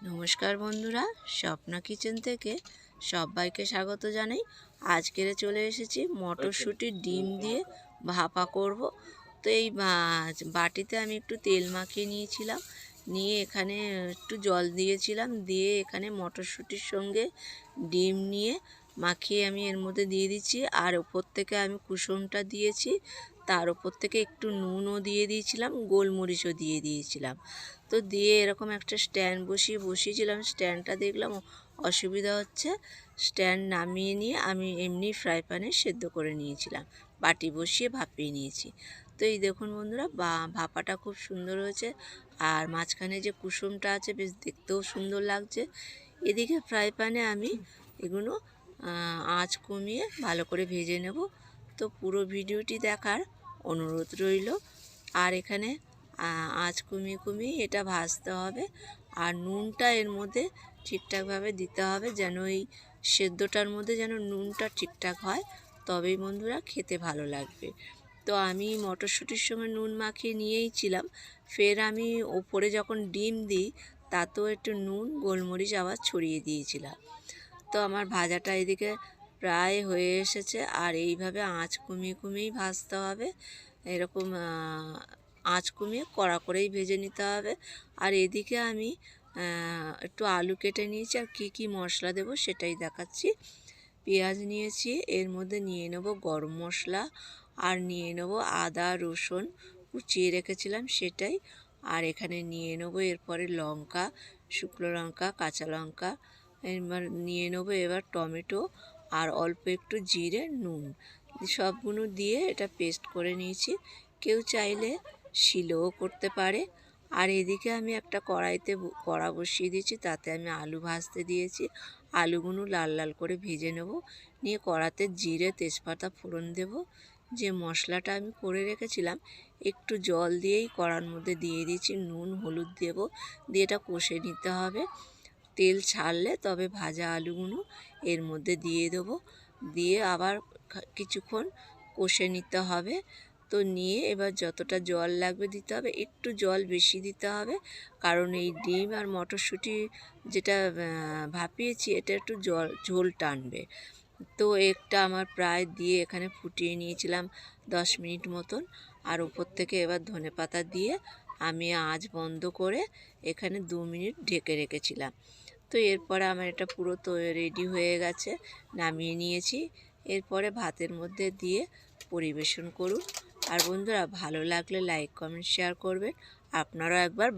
নমস্কার বন্ধুরা, স্বপ্না কিচেন থেকে সবাইকে স্বাগত জানাই। আজকের চলে এসেছি মটরশুঁটির ডিম দিয়ে ভাপা করব। তো এই বাটিতে আমি একটু তেল মাখিয়ে নিয়েছিলাম, নিয়ে এখানে একটু জল দিয়েছিলাম, দিয়ে এখানে মটরশুঁটির সঙ্গে ডিম নিয়ে মাখিয়ে আমি এর মধ্যে দিয়ে দিচ্ছি। আর ওপর থেকে আমি কুসুমটা দিয়েছি, তার ওপর থেকে একটু নুনও দিয়ে দিয়েছিলাম, গোলমরিচও দিয়ে দিয়েছিলাম। তো দিয়ে এরকম একটা স্ট্যান্ড বসিয়েছিলাম। স্ট্যান্ডটা দেখলাম অসুবিধা হচ্ছে, স্ট্যান্ড নামিয়ে নিয়ে আমি এমনি ফ্রাই প্যানে সেদ্ধ করে নিয়েছিলাম, বাটি বসিয়ে ভাপিয়ে নিয়েছি। তো এই দেখুন বন্ধুরা, ভাপাটা খুব সুন্দর হয়েছে। আর মাঝখানে যে কুসুমটা আছে বেশ দেখতেও সুন্দর লাগছে। এদিকে ফ্রাই প্যানে আমি এগুলো আঁচ কমিয়ে ভালো করে ভেজে নেব। তো পুরো ভিডিওটি দেখার অনুরোধ রইল। আর এখানে আঁচ কমিয়ে এটা ভাজতে হবে। আর নুনটা এর মধ্যে ঠিকঠাকভাবে দিতে হবে, যেন এই সেদ্ধটার মধ্যে যেন নুনটা ঠিকঠাক হয়, তবেই বন্ধুরা খেতে ভালো লাগবে। তো আমি মটরশুঁটির সঙ্গে নুন মাখিয়ে নিয়েইছিলাম, ফের আমি ওপরে যখন ডিম দিই তাতেও একটু নুন গোলমরিচ আবার ছড়িয়ে দিয়েছিলাম। তো আমার ভাজাটা এদিকে প্রায় হয়ে এসেছে। আর এইভাবে আঁচ কমিয়েই ভাজতে হবে, এরকম আঁচ কমিয়ে কড়া করেই ভেজে নিতে হবে। আর এদিকে আমি একটু আলু কেটে নিয়েছি, আর কি মশলা দেব সেটাই দেখাচ্ছি। পেঁয়াজ নিয়েছি, এর মধ্যে নিয়ে নেব গরম মশলা, আর নিয়ে নেব আদা রসুন কুচিয়ে রেখেছিলাম সেটাই। আর এখানে নিয়ে নেব এরপরে লঙ্কা, শুকনো লঙ্কা, কাঁচা লঙ্কা, এবার নিয়ে নেব এবার টমেটো, আর অল্প একটু জিরে, নুন, সবগুলো দিয়ে এটা পেস্ট করে নিয়েছি। কেউ চাইলে শিলেও করতে পারে। আর এদিকে আমি একটা কড়া বসিয়ে দিয়েছি, তাতে আমি আলু ভাজতে দিয়েছি। আলুগুলো লাল লাল করে ভেজে নেব, নিয়ে কড়াতে জিরে তেজপাতা ফোড়ন দেব। যে মশলাটা আমি করে রেখেছিলাম একটু জল দিয়েই কড়ার মধ্যে দিয়ে দিয়েছি, নুন হলুদ দেব, দিয়ে এটা কষে নিতে হবে। তেল ছাড়লে তবে ভাজা আলুগুলো এর মধ্যে দিয়ে দেবো, দিয়ে আবার কিছুক্ষণ কষে নিতে হবে। তো নিয়ে এবার যতটা জল লাগবে দিতে হবে, একটু জল বেশি দিতে হবে, কারণ এই ডিম আর মটরশুঁটি যেটা ভাপিয়েছি এটা একটু ঝোল টানবে। তো একটা আমার প্রায় দিয়ে এখানে ফুটিয়ে নিয়েছিলাম 10 মিনিট মতন। আর উপর থেকে এবার ধনেপাতা দিয়ে আমি আঁচ বন্ধ করে এখানে 2 মিনিট ঢেকে রেখেছিলাম। তো এরপরে আমার এটা পুরো রেডি হয়ে গেছে, নামিয়ে নিয়েছি। এরপরে ভাতের মধ্যে দিয়ে পরিবেশন করুন। আর বন্ধুরা, ভালো লাগলে লাইক কমেন্ট শেয়ার করবেন। আপনারাও একবার